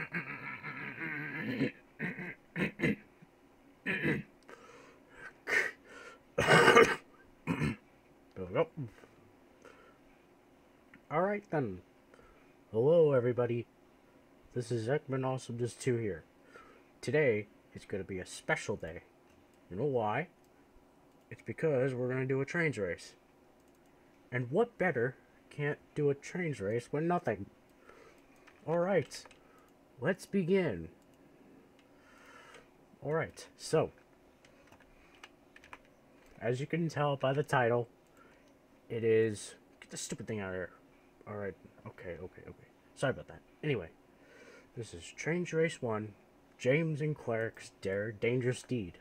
There we go. Alright then. Hello everybody. This is Ekman Awesomeness 2 here. Today is going to be a special day. You know why? It's because we're going to do a Trainz race. And what better can't do a Trainz race when nothing? Alright. Let's begin. Alright, so as you can tell by the title, it is... Get this stupid thing out of here. Alright, okay. Sorry about that. Anyway, this is Trainz Race 1, James and Cleric's Dangerous Deed.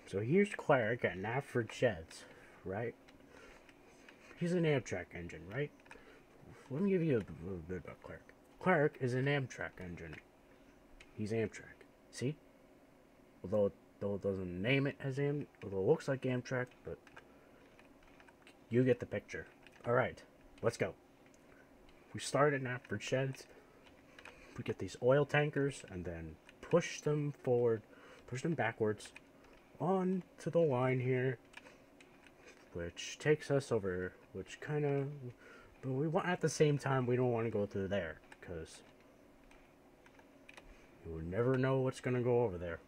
So here's Cleric at Naford Sheds, right? He's an Amtrak engine, right? Let me give you a little bit about Cleric. Cleric is an Amtrak engine. He's Amtrak. See? Although it doesn't name it as although it looks like Amtrak, but you get the picture. Alright, let's go. We start at Naford Sheds. We get these oil tankers and then push them forward, push them backwards on to the line here, which takes us over, which kind of, but we want, at the same time, we don't want to go through there, because you will never know what's going to go over there.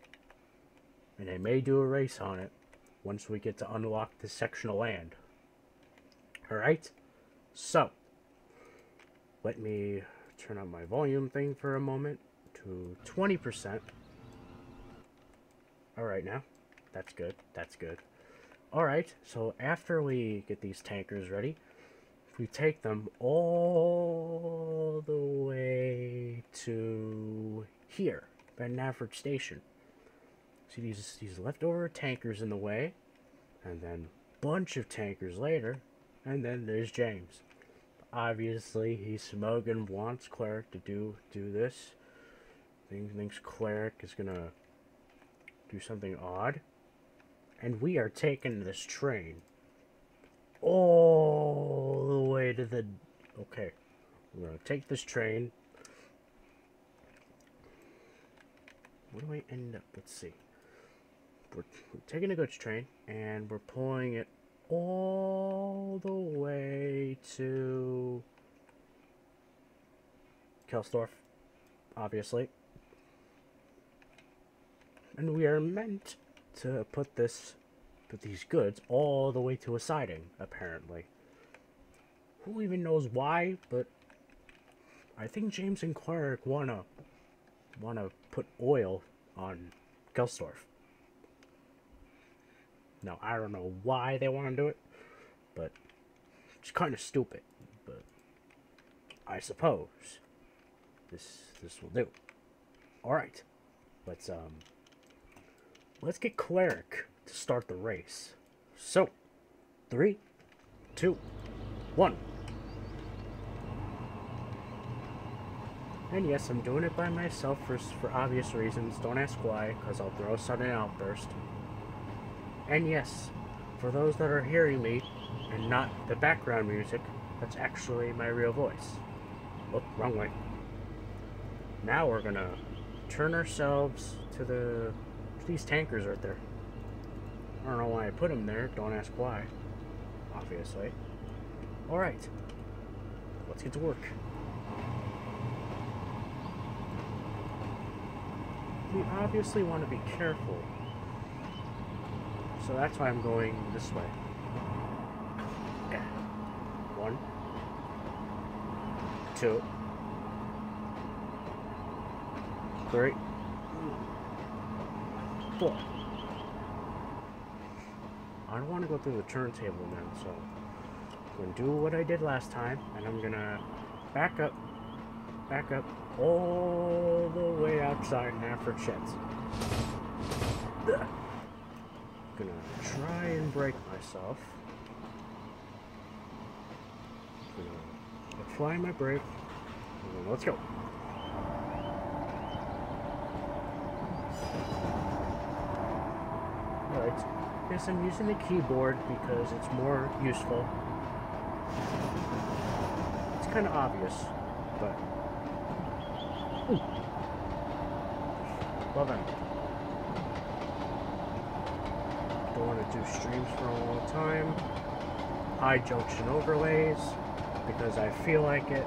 And they may do a race on it once we get to unlock this section of land. Alright? So, let me turn on my volume thing for a moment to 20%. Alright now. That's good. That's good. Alright, so after we get these tankers ready, we take them all the way to here, at Naford Station. See these leftover tankers in the way, and then a bunch of tankers later, and then there's James. Obviously, he's smug and wants Cleric to do this. Thinks Cleric is gonna do something odd. And we are taking this train all the way to the... Okay, we're gonna take this train. Where do we end up? Let's see. We're taking a goods train, and we're pulling it all the way to Kelsdorf, obviously. And we are meant to put these goods all the way to a siding, apparently. Who even knows why, but I think James and Cleric wanna put oil on Kelsdorf. Now, I don't know why they want to do it, but it's kind of stupid. But I suppose this will do. All right, let's get Cleric to start the race. So, 3, 2, 1. And yes, I'm doing it by myself for obvious reasons. Don't ask why, because I'll throw a sudden outburst. And yes, for those that are hearing me and not the background music, that's actually my real voice. Oh, wrong way. Now we're gonna turn ourselves to these tankers right there. I don't know why I put them there. Don't ask why. Obviously. Alright. Let's get to work. We obviously want to be careful. So that's why I'm going this way. Okay. 1, 2, 3, 4. I don't want to go through the turntable now, so I'm going to do what I did last time, and I'm going to back up all the way outside Naford Sheds. I'm gonna try and break myself. Gonna apply my brake. And let's go. Alright. Yes, I'm using the keyboard because it's more useful. It's kind of obvious, but... Ooh. Love him. Don't want to do streams for a long time. High junction overlays, because I feel like it.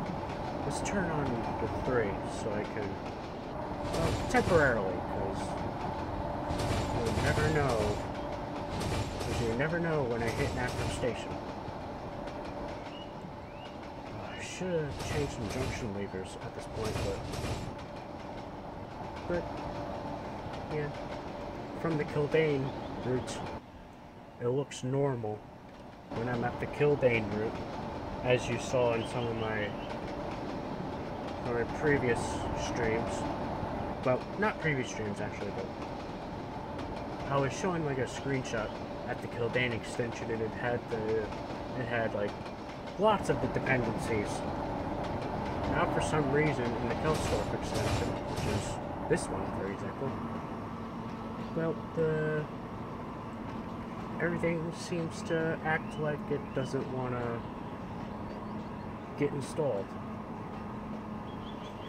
Let's turn on the 3 so I can, well, temporarily, because you never know. Because you never know when I hit an active station. I should have changed some junction levers at this point, but yeah, from the Kildane route, it looks normal when I'm at the Kildane route, as you saw in some of my previous streams. Well, not previous streams actually, but I was showing like a screenshot at the Kildane extension, and it had like lots of the dependencies. Now for some reason in the Kelstorp extension, which is this one for example, well, everything seems to act like it doesn't want to get installed.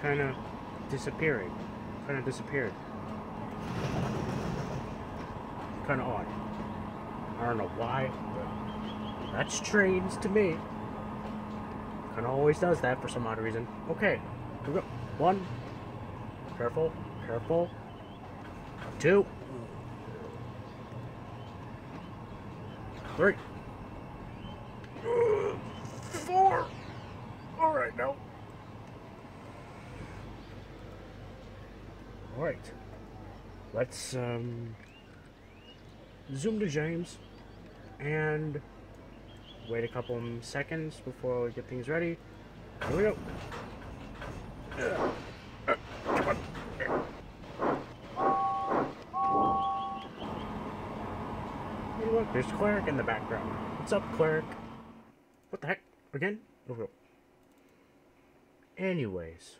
Kind of disappeared. Kind of odd. I don't know why, but that's Trainz to me. Kind of always does that for some odd reason. Okay, here we go. 1. Careful, careful. 2. 3. 4. All right, now. All right. Let's zoom to James and wait a couple seconds before we get things ready. Here we go. Come on. Hey, look, there's Cleric in the background. What's up, Cleric? What the heck? Again? Oh, anyways,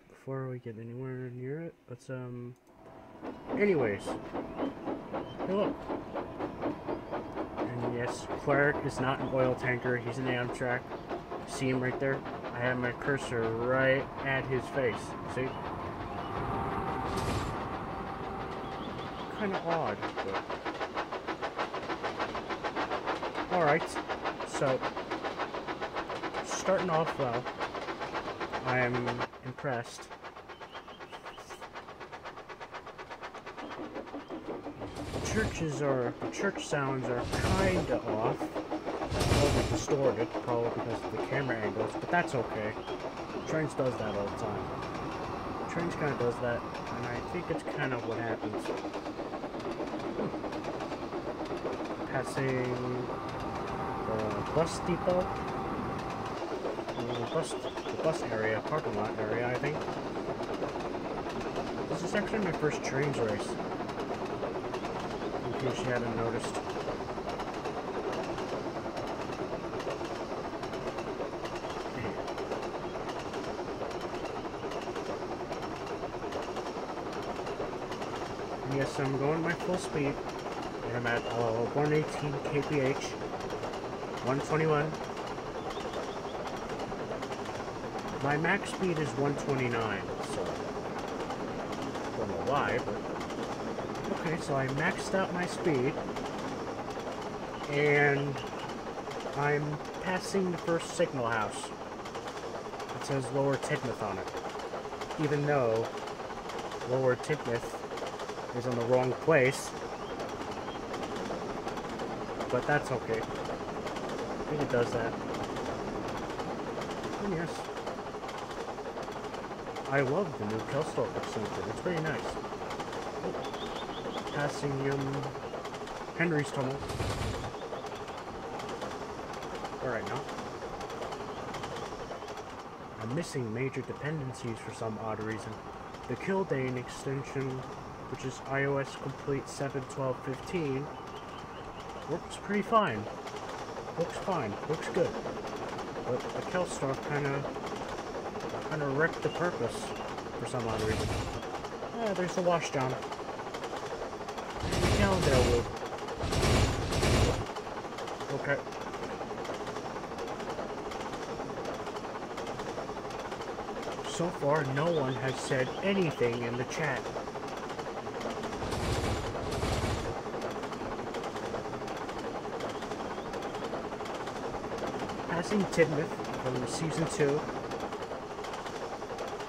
before we get anywhere near it, let's anyways, hey, look. And yes, Cleric is not an oil tanker. He's an Amtrak. See him right there? I have my cursor right at his face. See? Kind of odd, but alright, so starting off well. I am impressed. The church sounds are kinda off. A little bit distorted, probably because of the camera angles, but that's okay. Trainz does that all the time. Trainz kinda does that, and I think it's kinda what happens. Passing the bus depot. The bus area, parking lot area, I think. This is actually my first Trainz race, in case you hadn't noticed. Yes, I'm going my full speed. I'm at 118 kph, 121. My max speed is 129, so don't know why, but okay, so I maxed out my speed, and I'm passing the first signal house. It says Lower Tidmouth on it, even though Lower Tidmouth is on the wrong place, but that's okay. I think it does that. And yes, I love the new Kelstorp extension. It's very nice. Oh, passing Henry's tunnel. Alright now. I'm missing major dependencies for some odd reason. The Kildane extension, which is iOS complete 7.12.15, works pretty fine. Looks fine. Looks good. But the Kelstorp kind of wrecked the purpose for some odd reason. Ah, there's the washdown. And the Callendale wood. Okay. So far, no one has said anything in the chat. passing Tidmouth from Season 2.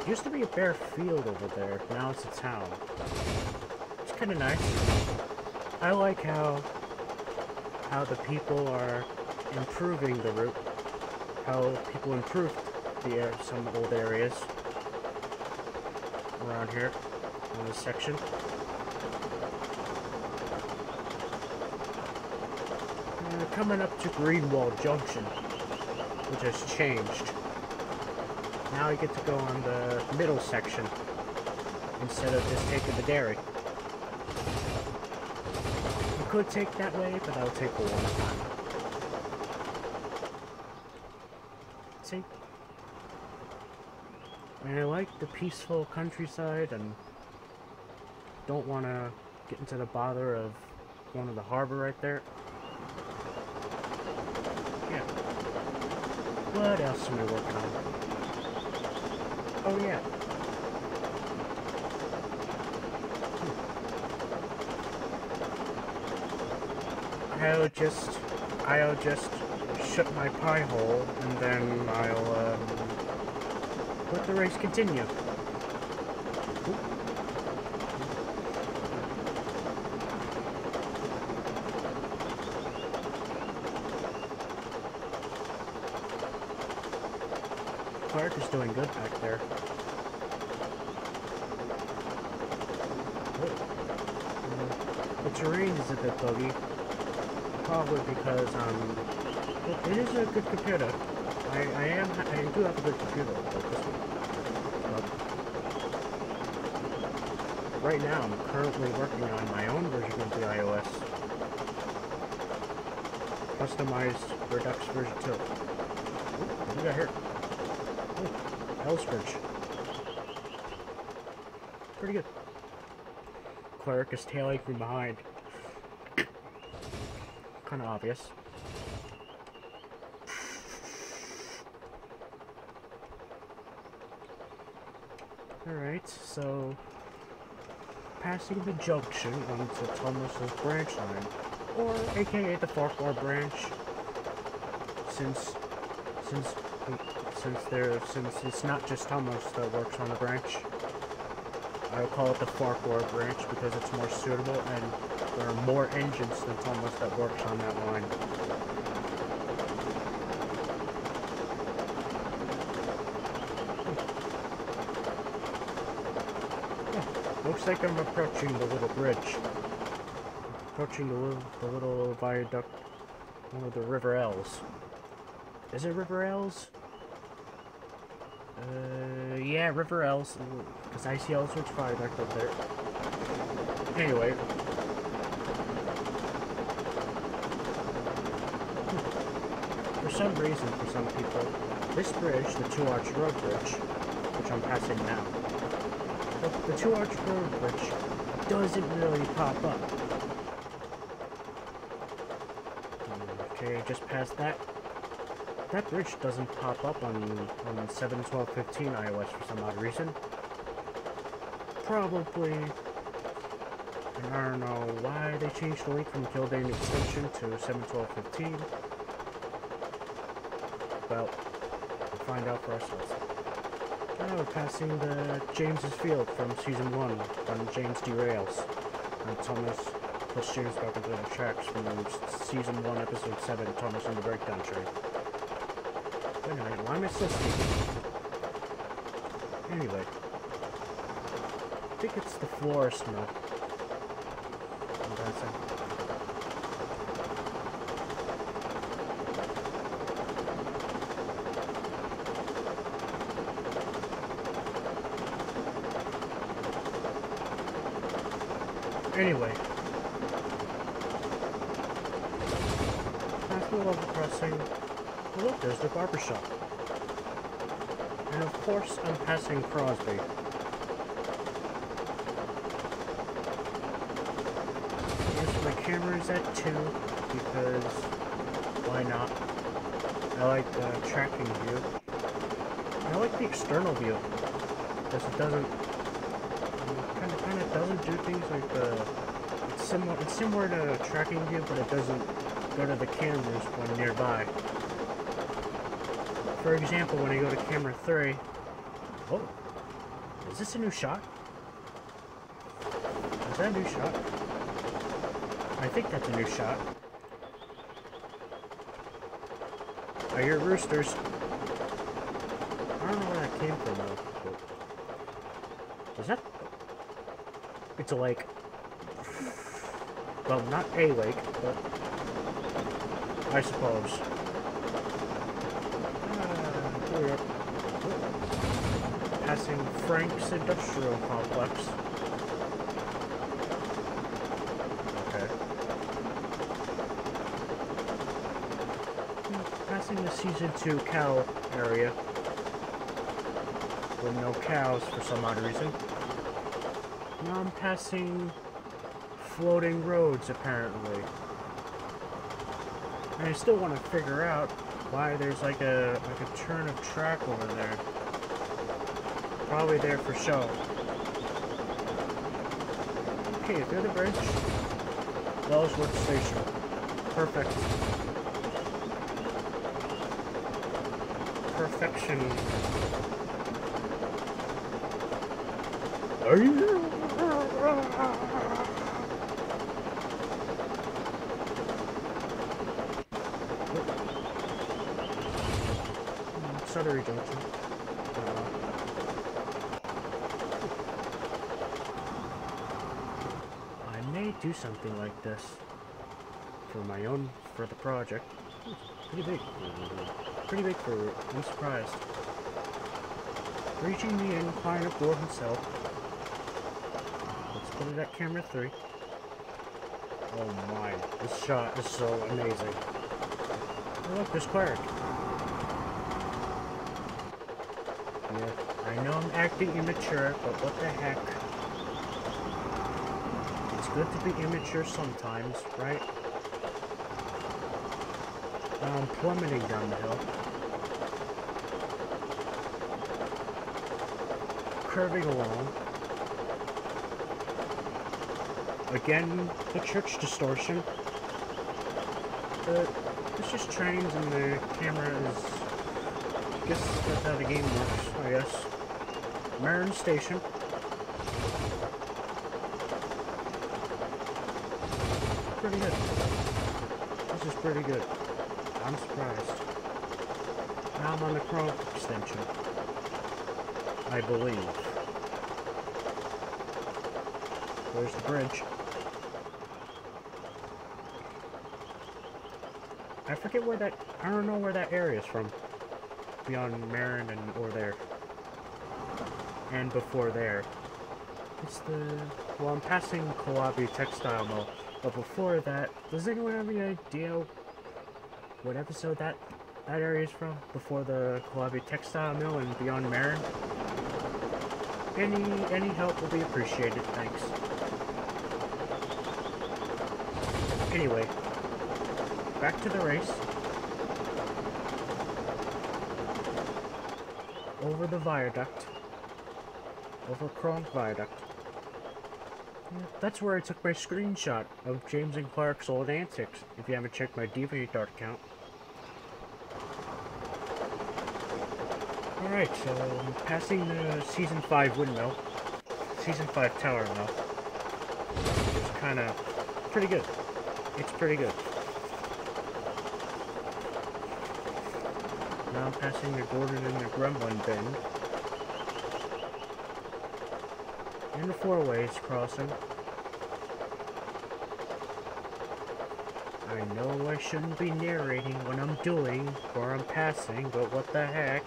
Used to be a bare field over there, now it's a town. It's kind of nice. I like how the people are improving the route. How people improved some old areas around here on this section. We're coming up to Greenwald Junction, which has changed. Now I get to go on the middle section instead of just taking the dairy. I could take that way, but that would take a long time. See? And I like the peaceful countryside and don't want to get into the bother of going to the harbor right there. Yeah. What else am I working on? Oh yeah. I'll just shut my pie hole and then I'll let the race continue. Oop. Cleric is doing good back there. The terrain is a bit buggy. Probably because well, it is a good computer. I do have a good computer like this one. But right now I'm currently working on my own version of the iOS. Customized Redux version 2. Ooh, what do we got here? Oh, Ellsbridge. Pretty good. Cleric is tailing from behind. Kind of obvious. Alright, so passing the junction onto Thomas's branch line, or aka the Farquhar branch, since it's not just Thomas that works on the branch. I'll call it the Farquhar branch because it's more suitable and there are more engines than Thomas that works on that line. Looks like I'm approaching the little bridge. Approaching the little viaduct, one of the River L's. Is it River L's? Yeah, River L's, because ICL switch viaduct up there. Anyway. For some reason, for some people, this bridge, the Two Arch Road Bridge, which I'm passing now, the Two Arch Road Bridge doesn't really pop up. Okay, just past that. That bridge doesn't pop up on 7.12.15 iOS for some odd reason. Probably, and I don't know why they changed the link from Kildane Extension to 7.12.15. Well, we'll find out for ourselves. Now we're passing the James's Field from Season 1 when James derails. And Thomas puts James back into the tracks from Season 1, Episode 7, Thomas on the Breakdown Train. Wait a minute, why am I still speaking? Anyway. I think it's the florist mill. That's it. Anyway. Past the level crossing. Oh, look, there's the barber shop. And of course, I'm passing Crosby. My camera is at 2 because why not? I like the tracking view. I like the external view because it doesn't kind of doesn't do things like the it's similar to tracking view, but it doesn't go to the cameras when nearby. for example, when I go to camera 3... Oh, is this a new shot? Is that a new shot? I think that's a new shot. I hear roosters. I don't know where that came from though. Is that... It's a lake. Well, not a lake, but... I suppose. Here we are. Passing Frank's Industrial Complex. Okay. Passing the Season 2 cow area. With no cows for some odd reason. Now I'm passing floating roads, apparently. And I still want to figure out why there's like a turn of track over there. Probably there for show. Okay, through the bridge. Wellsworth Station. Perfect. Perfection. Are you? Sudbury Junction. I may do something like this for the project. Pretty big. Pretty big for, I'm surprised. Reaching the incline of Gore himself. Let's put it at camera 3. Oh my, this shot is so amazing. Oh look, there's Cleric. Yeah, I know I'm acting immature, but what the heck? It's good to be immature sometimes, right? Now I'm plummeting down the hill. Curving along. Again, the church distortion. It's just trains and the camera is... I guess that's how the game works, I guess. Marin Station. Pretty good. This is pretty good. I'm surprised. Now I'm on the Chrome extension. I believe. Where's the bridge? I forget where that... I don't know where that area is from. Beyond Marin and or there. And before there. It's the... Well, I'm passing Kawabi Textile Mill. But before that, does anyone have any idea what episode that area is from? Before the Kawabi Textile Mill and beyond Marin? Any help will be appreciated, thanks. Anyway, back to the race. Over the viaduct. Over Kronk Viaduct. Yeah, that's where I took my screenshot of James and Clark's old antics, if you haven't checked my DeviantArt account. Alright, so I'm passing the Season 5 windmill. Season 5 tower mill. It's kinda pretty good. It's pretty good. Now I'm passing the Gordon and the Gremlin bend. And the four-ways crossing. I know I shouldn't be narrating what I'm doing or I'm passing, but what the heck?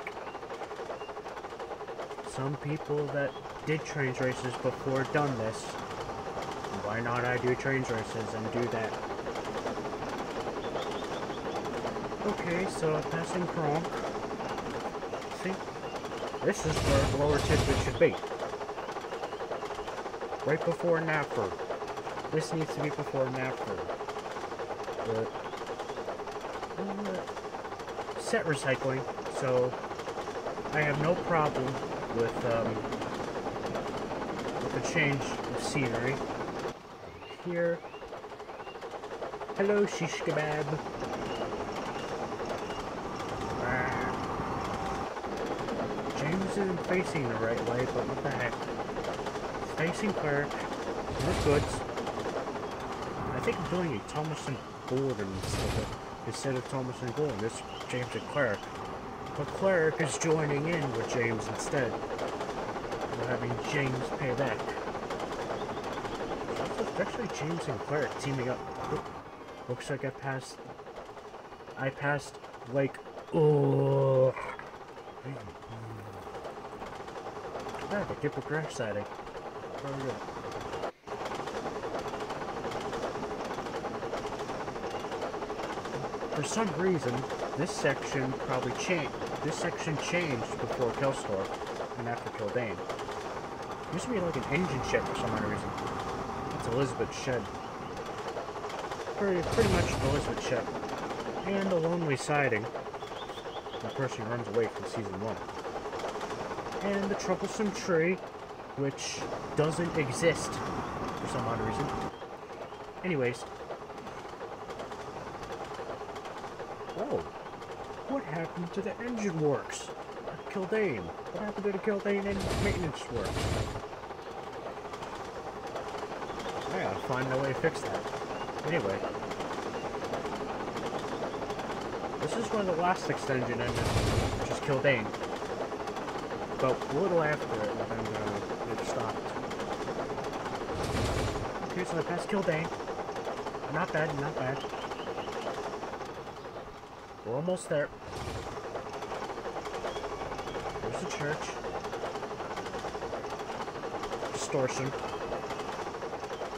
Some people that did Trainz races before done this. Why not I do Trainz races and do that? Okay, so passing Kronk. See? This is where Lower Tidbit should be. Right before Napper. This needs to be before Napper. But set recycling, so I have no problem with the change of scenery. Here. Hello, shish kebab. isn't facing the right way, but what the heck. It's facing Cleric. That's good. I think I'm doing a Thomas and Gordon instead of Thomas and Gordon. It's James and Cleric. But Cleric is joining in with James instead. We're having James pay back. It's actually James and Cleric teaming up. Oop. Looks like I passed like, oh. Ah, the dipper crash sighting. Very good. For some reason, this section probably changed. This section changed before Killstorm and after Kildane. It used to be like an engine shed for some odd reason. It's Elizabeth's shed. Pretty much Elizabeth's shed. And the lonely siding. The person runs away from season 1. And the troublesome tree, which doesn't exist for some odd reason. Anyways. Oh, what happened to the engine works at Kildane? What happened to the Kildane maintenance work? I gotta find a way to fix that. Anyway. This is where the last extension ended, which is Kildane. But a little after it, and then it stopped. Okay, so I passed Kildane. Not bad, not bad. We're almost there. There's the church. Distortion.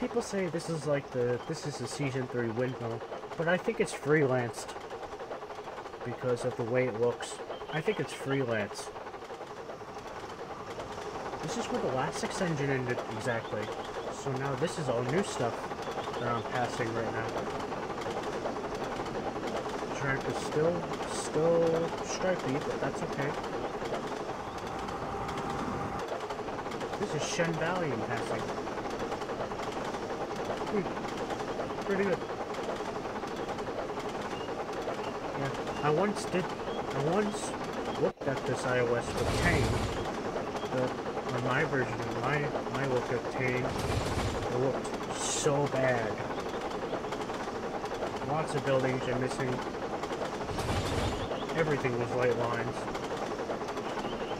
People say this is like this is a season 3 windmill, but I think it's freelanced because of the way it looks. I think it's freelance. This is where the last extension ended exactly. So now this is all new stuff that I'm passing right now. The track is still stripy, but that's okay. This is Shen Valley in passing. Pretty good. Yeah, I once looked at this iOS with Tang, but on my version, my look at Tang, it looked so bad. Lots of buildings are missing. Everything was light lines.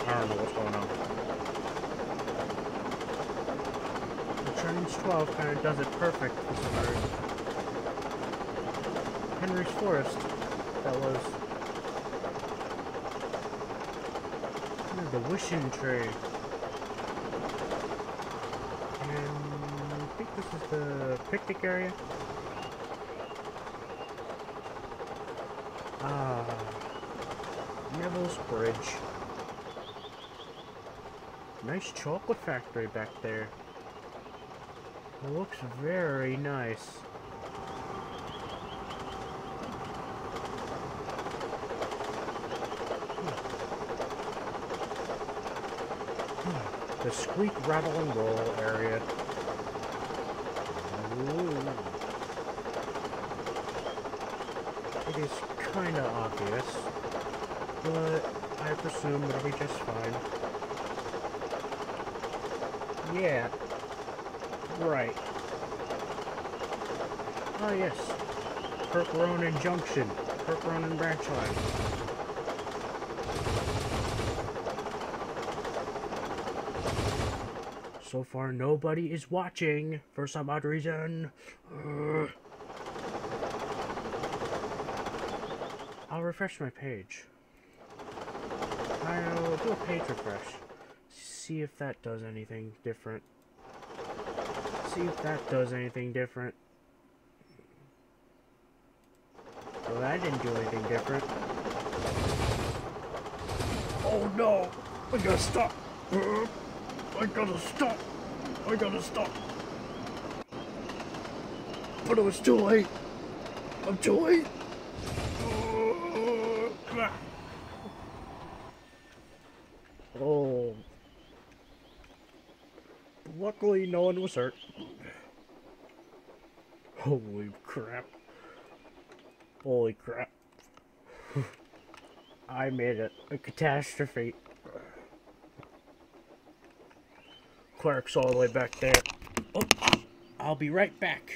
I don't know what's going on. Trainz 12 kind of does it perfect for some reason. Henry's Forest, that was the wishing tree. And I think this is the picnic area. Neville's Bridge. Nice chocolate factory back there. It looks very nice. The squeak, rattle, and roll area. Ooh. It is kinda obvious, but I presume it'll be just fine. Yeah. Right. Oh yes. Kirk Ronan Junction. Kirk Ronan branch line. So far nobody is watching for some odd reason. I'll refresh my page. I'll do a page refresh. See if that does anything different. See if that does anything different. Well, that didn't do anything different. Oh no! I gotta stop! I gotta stop! I gotta stop! But it was too late! I'm too late! Oh. Luckily, no one was hurt. Holy crap. Holy crap. I made it. A catastrophe. Cleric's all the way back there. Oh, I'll be right back.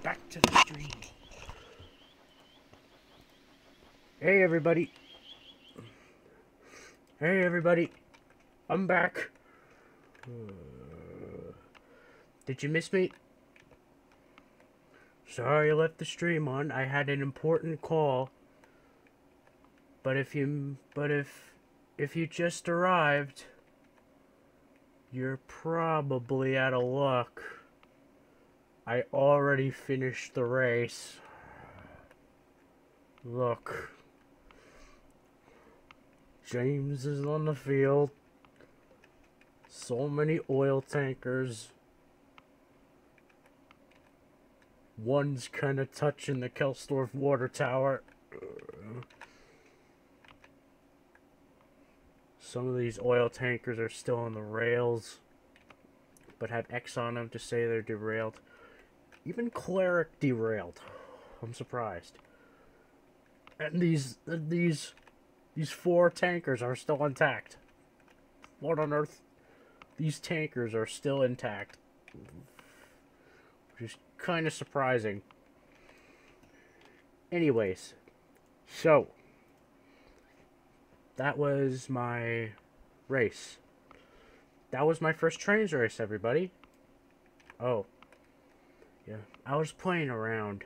Back to the stream. Hey everybody. Hey everybody. I'm back. Did you miss me? Sorry I left the stream on. I had an important call. But if you just arrived, you're probably out of luck. I already finished the race. Look. James is on the field. So many oil tankers. One's kind of touching the Kelsdorf water tower. Some of these oil tankers are still on the rails, but have X on them to say they're derailed. Even Cleric derailed. I'm surprised. And these 4 tankers are still intact. What on earth? These tankers are still intact. Which is kind of surprising. Anyways. So. That was my race. That was my first Trainz race, everybody. Oh. Yeah. I was playing around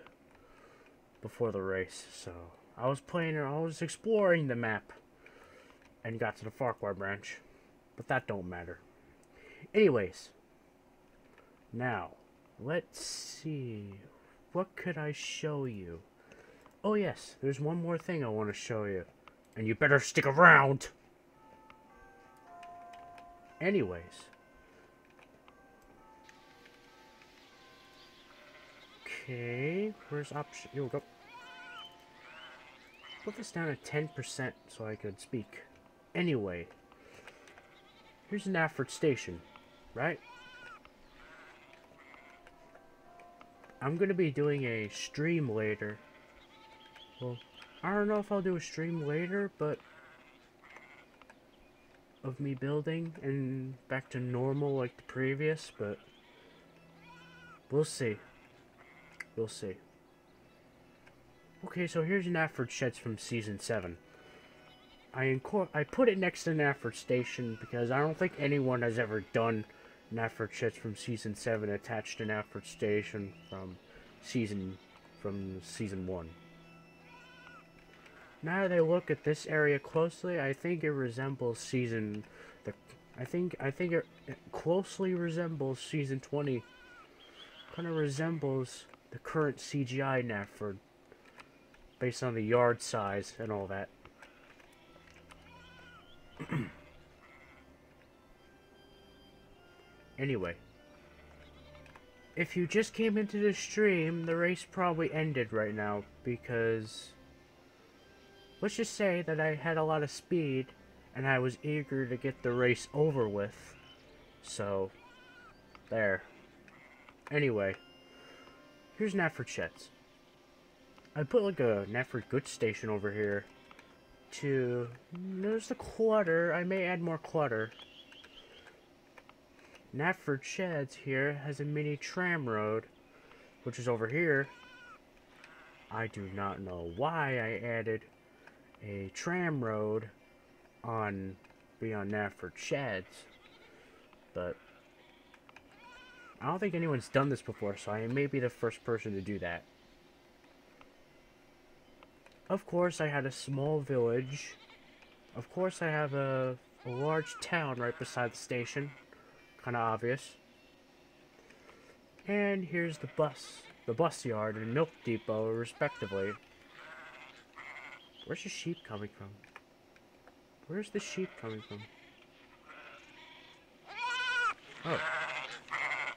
before the race, so I was exploring the map and got to the Farquhar branch, but that don't matter. Anyways, now let's see, what could I show you? Oh yes, there's one more thing I want to show you, and you better stick around. Anyways, okay, where's option? Here we go. Put this down at 10% so I could speak. Anyway, here's an Afford station, right? I'm gonna be doing a stream later. Well, I don't know if I'll do a stream later, but of me building and back to normal like the previous, but we'll see. We'll see. Okay, so here's an Afford sheds from Season 7. I put it next to an Afford station because I don't think anyone has ever done an Afford sheds from Season 7 attached to an Afford station from Season 1. Now that I look at this area closely, I think it resembles I think it closely resembles Season 20. Kind of resembles the current CGI Afford, based on the yard size and all that. Anyway, if you just came into the stream, the race probably ended right now because let's just say that I had a lot of speed and I was eager to get the race over with. So, there. Anyway, here's Natford Sheds. I put like a Natford goods station over here to notice the clutter. I may add more clutter. Natford Sheds here has a mini tram road, which is over here. I do not know why I added a tram road on beyond Natford Sheds, but I don't think anyone's done this before, so I may be the first person to do that. Of course, I had a small village. Of course, I have a large town right beside the station. Kind of obvious. And here's the bus yard and milk depot, respectively. Where's the sheep coming from? Where's the sheep coming from? Oh.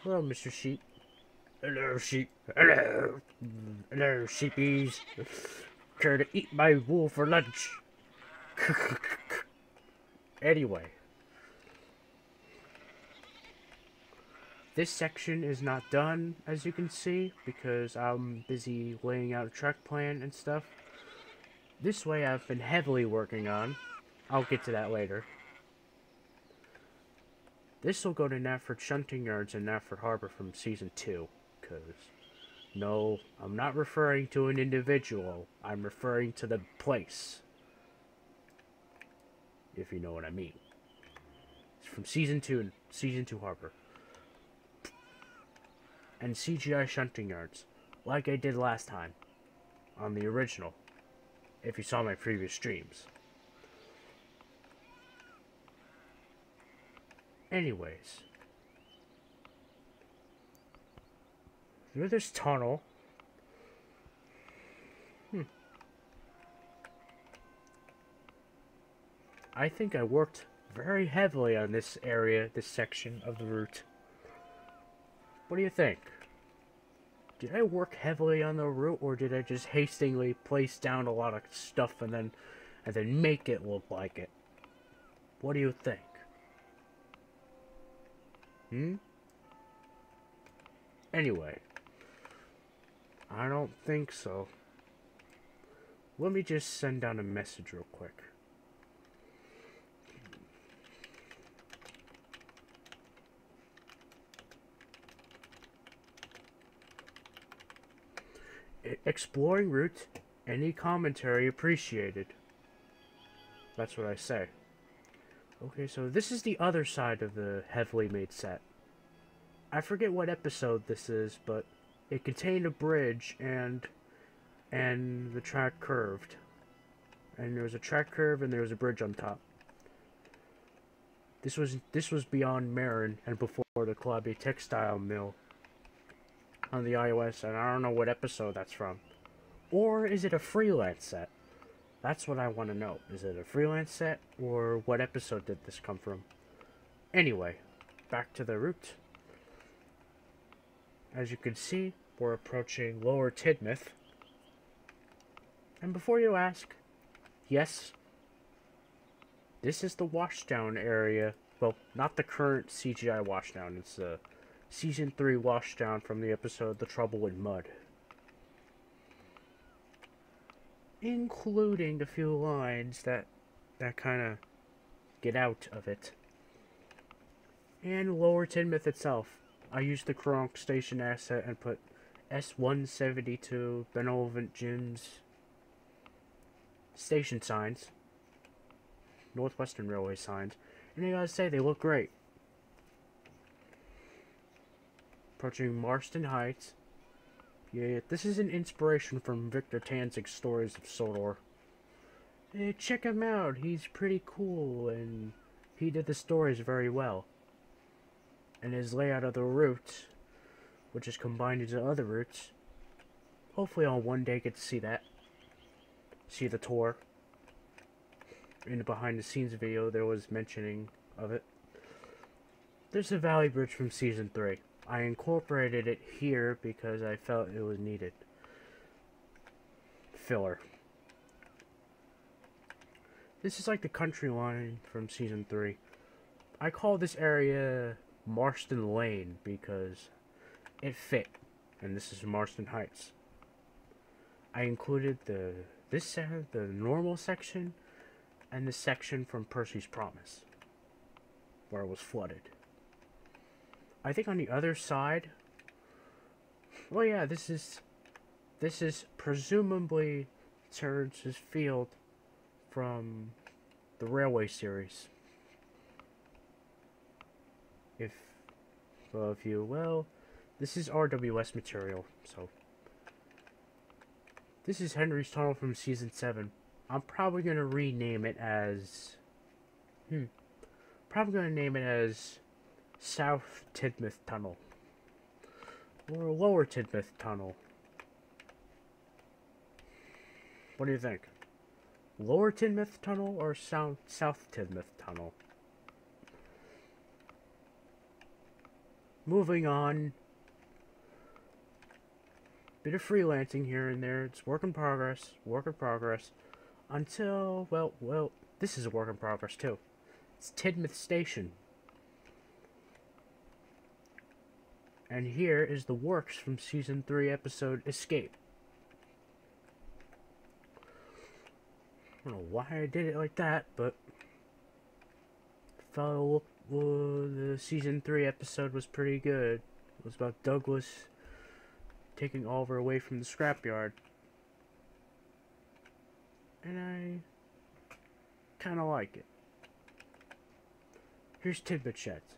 Hello, Mr. Sheep. Hello, sheep. Hello. Hello, sheepies. Care to eat my wool for lunch? Anyway. This section is not done, as you can see, because I'm busy laying out a track plan and stuff. This way I've been heavily working on. I'll get to that later. This will go to Natford Shunting Yards and Natford Harbor from Season 2, because... No, I'm not referring to an individual. I'm referring to the place. If you know what I mean. It's from Season 2 and Season 2 Harbor. And CGI Shunting Yards, like I did last time, on the original, if you saw my previous streams. Anyways, through this tunnel, I think I worked very heavily on this area, this section of the route. What do you think? Did I work heavily on the route, or did I just hastily place down a lot of stuff and then make it look like it? What do you think? Anyway, I don't think so. Let me just send down a message real quick. Exploring route, any commentary appreciated. That's what I say. Okay, so this is the other side of the heavily made set. I forget what episode this is, but it contained a bridge and the track curved. And there was a track curve and there was a bridge on top. This was beyond Marin and before the Columbia Textile Mill on the iOS, and I don't know what episode that's from. Or is it a freelance set? That's what I want to know. Is it a freelance set, or what episode did this come from? Anyway, back to the route. As you can see, we're approaching Lower Tidmouth. And before you ask, yes, this is the washdown area. Well, not the current CGI washdown. It's the Season 3 washdown from the episode The Trouble in Mud. Including the few lines that kind of get out of it. And Lower Tidmouth itself. I used the Cronk Station asset and put S172 Benevolent Gyms station signs. Northwestern Railway signs. And I gotta say, they look great. Approaching Marston Heights. Yeah, this is an inspiration from Victor Tanzig's Stories of Sodor. Hey, check him out, he's pretty cool, and he did the stories very well. And his layout of the route, which is combined into other routes, hopefully I'll one day get to see that. See the tour. In the behind the scenes video, there was mentioning of it. There's a Valley Bridge from Season 3. I incorporated it here because I felt it was needed. Filler. This is like the country line from Season 3. I call this area Marston Lane because it fit, and this is Marston Heights. I included the normal section and the section from Percy's Promise, where it was flooded. I think on the other side, well, yeah, this is presumably Trainz's field from the Railway series. If this is RWS material, so this is Henry's Tunnel from Season 7. I'm probably going to rename it as... probably going to name it as South Tidmouth Tunnel. Or Lower Tidmouth Tunnel. What do you think? Lower Tidmouth Tunnel or South Tidmouth Tunnel? Moving on. Bit of freelancing here and there. It's work in progress. Work in progress. Until, well, this is a work in progress too. It's Tidmouth Station. And here is the works from Season 3 episode Escape. I don't know why I did it like that, but the Season 3 episode was pretty good. It was about Douglas taking Oliver away from the scrapyard. And I kind of like it. Here's Tidmouth Sheds.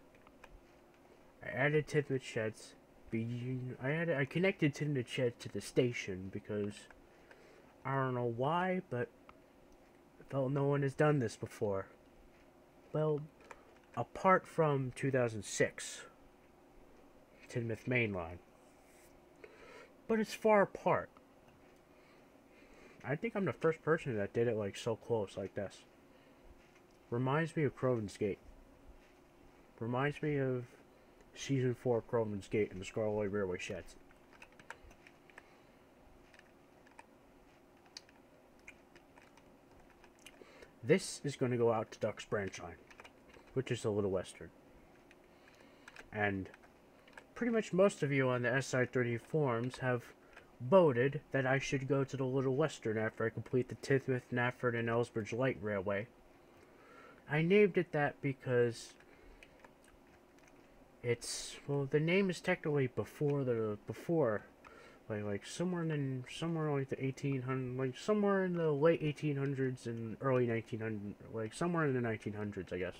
I added Tidmouth Sheds. I connected Tidmouth Sheds to the station because I don't know why, but I felt no one has done this before. Well, apart from 2006, Tidmouth Main Line. But it's far apart. I think I'm the first person that did it like so close like this. Reminds me of Croven's Gate. Reminds me of Season 4 Croven's Gate and the Scarlet Railway Sheds. This is going to go out to Duck's Branch Line, which is a Little Western. And pretty much most of you on the SI30 forums have voted that I should go to the Little Western after I complete the Tidmouth, Nafford, and Ellsbridge Light Railway. I named it that because it's, well, the name is technically before like somewhere like the 1800s, like somewhere in the late 1800s and early 1900s, like somewhere in the 1900s, I guess.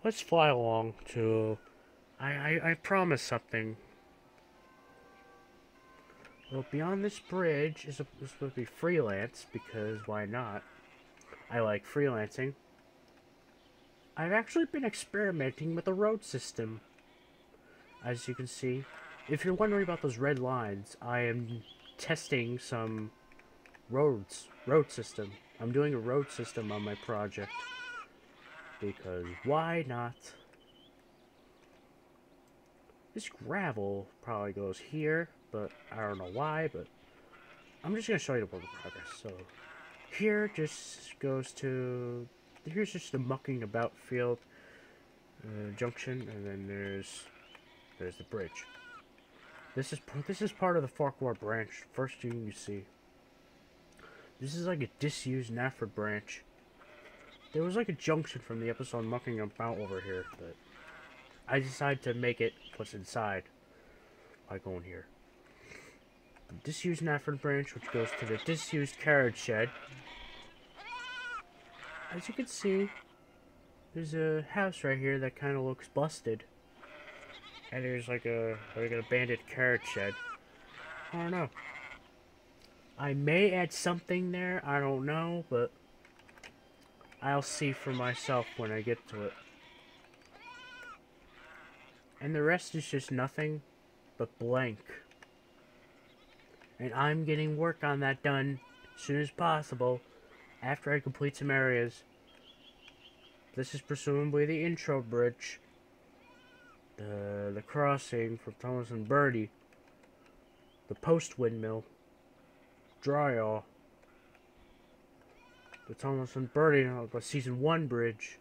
Let's fly along to... I promise something. Well, beyond this bridge is supposed to be freelance, because why not? I like freelancing. I've actually been experimenting with the road system. As you can see, if you're wondering about those red lines, I am testing some road system. I'm doing a road system on my project. Because why not? This gravel probably goes here, but I don't know why, but I'm just going to show you the work in progress. So here just goes to, here's just the mucking about field junction, and then there's the bridge. This is part of the Farquhar branch, first thing you see. This is like a disused Nafford branch. There was like a junction from the episode Mucking About over here, but I decided to make it what's inside by going here. The disused Nafford branch, which goes to the disused carriage shed. As you can see, there's a house right here that kind of looks busted. And there's like an abandoned carriage shed. I don't know. I may add something there, I don't know, but I'll see for myself when I get to it. And the rest is just nothing but blank. And I'm getting work on that done as soon as possible after I complete some areas. this is presumably the intro bridge. The crossing from Thomas and Birdie. The post windmill. Dryall. The Thomas and Birdie, the season 1 bridge.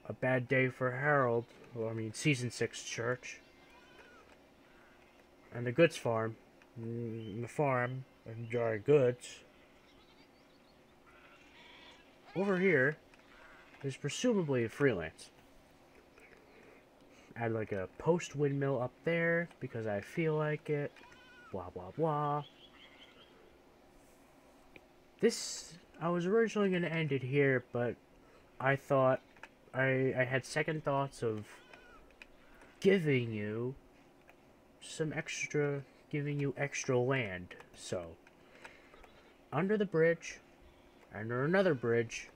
A bad day for Harold. Well, I mean, season 6 church. And the goods farm. The farm and dry goods. Over here is presumably freelance. Add like a post windmill up there because I feel like it. Blah blah blah. This, I was originally going to end it here, but I thought I had second thoughts of giving you extra land. So, under the bridge, under another bridge,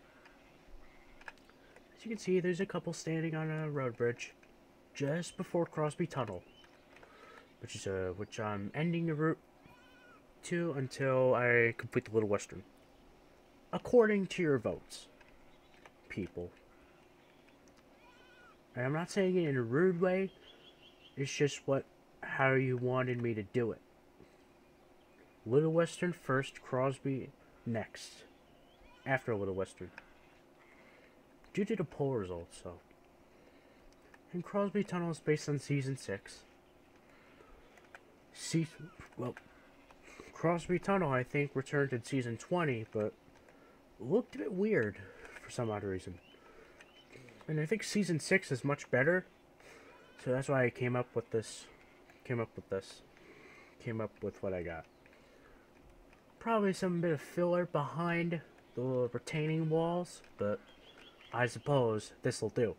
as you can see, there's a couple standing on a road bridge just before Crosby Tunnel, which I'm ending the route to until I complete the Little Western. According to your votes, people. And I'm not saying it in a rude way, it's just how you wanted me to do it. Little Western first, Crosby next. After Little Western. Due to the poll results, so. And Crosby Tunnel is based on season 6. Crosby Tunnel, I think, returned in season 20, but looked a bit weird for some odd reason. And I think season 6 is much better, so that's why I came up with what I got. Probably some bit of filler behind the retaining walls, but I suppose this'll do.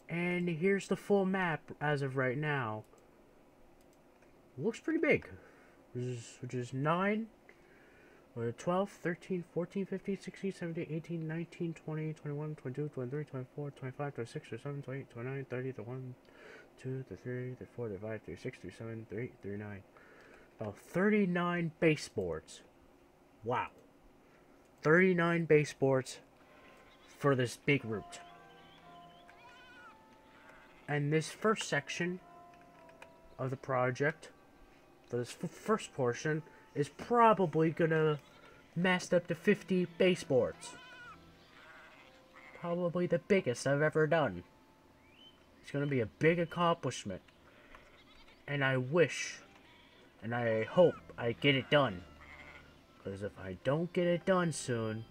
And here's the full map as of right now. Looks pretty big. Which is 9, or 12, 13, 14, 15, 16, 17, 18, 19, 20, 21, 22, 23, 24, 25, 26, 27, 28, 29, 30, 31, 2, 33, 34, 35, 36, 37, 38, 39. About 39 baseboards. Wow. 39 baseboards for this big route. And this first section of the project, this first portion, is probably gonna mass up to 50 baseboards. Probably the biggest I've ever done. It's gonna be a big accomplishment. And I wish, and I hope I get it done. Because if I don't get it done soon,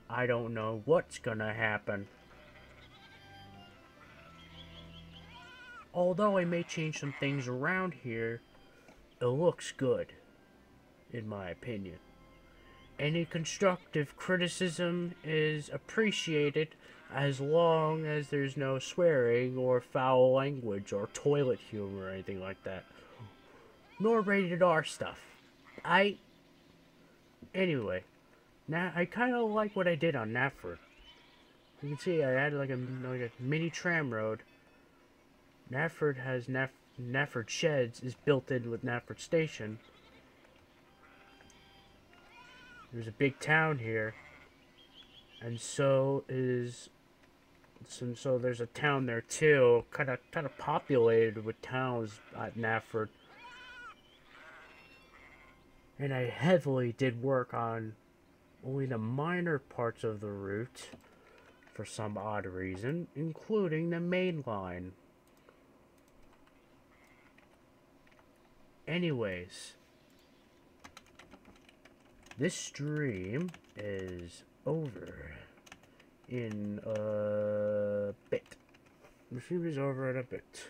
I don't know what's gonna happen. Although I may change some things around here, it looks good, in my opinion. Any constructive criticism is appreciated as long as there's no swearing or foul language or toilet humor or anything like that. Nor rated R stuff. Anyway, now I kind of like what I did on Nafford. You can see I added like a mini tram road. Nafford has Nafford Sheds is built in with Nafford Station. There's a big town here, and so there's a town there too, kind of populated with towns at Nafford. And I heavily did work on only the minor parts of the route for some odd reason, including the main line. Anyways, this stream is over in a bit. The stream is over in a bit.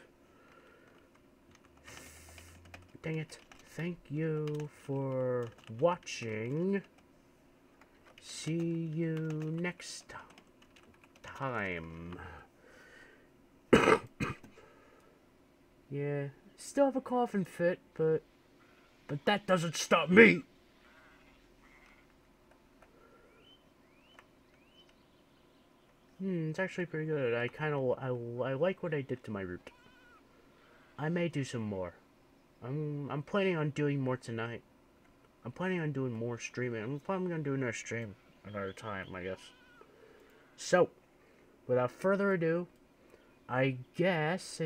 Dang it. Thank you for watching. See you next time. Yeah. Still have a coughing fit, but that doesn't stop me. It's actually pretty good. I like what I did to my route. I may do some more. I'm planning on doing more tonight. I'm planning on doing more streaming. I'm probably gonna do another stream another time, I guess. So, without further ado, I guess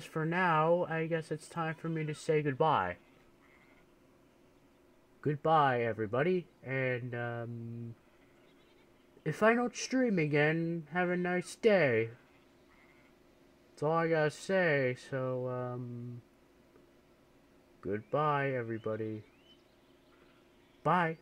for now, I guess it's time for me to say goodbye. Goodbye, everybody, and, if I don't stream again, have a nice day. That's all I gotta say, so, goodbye, everybody. Bye.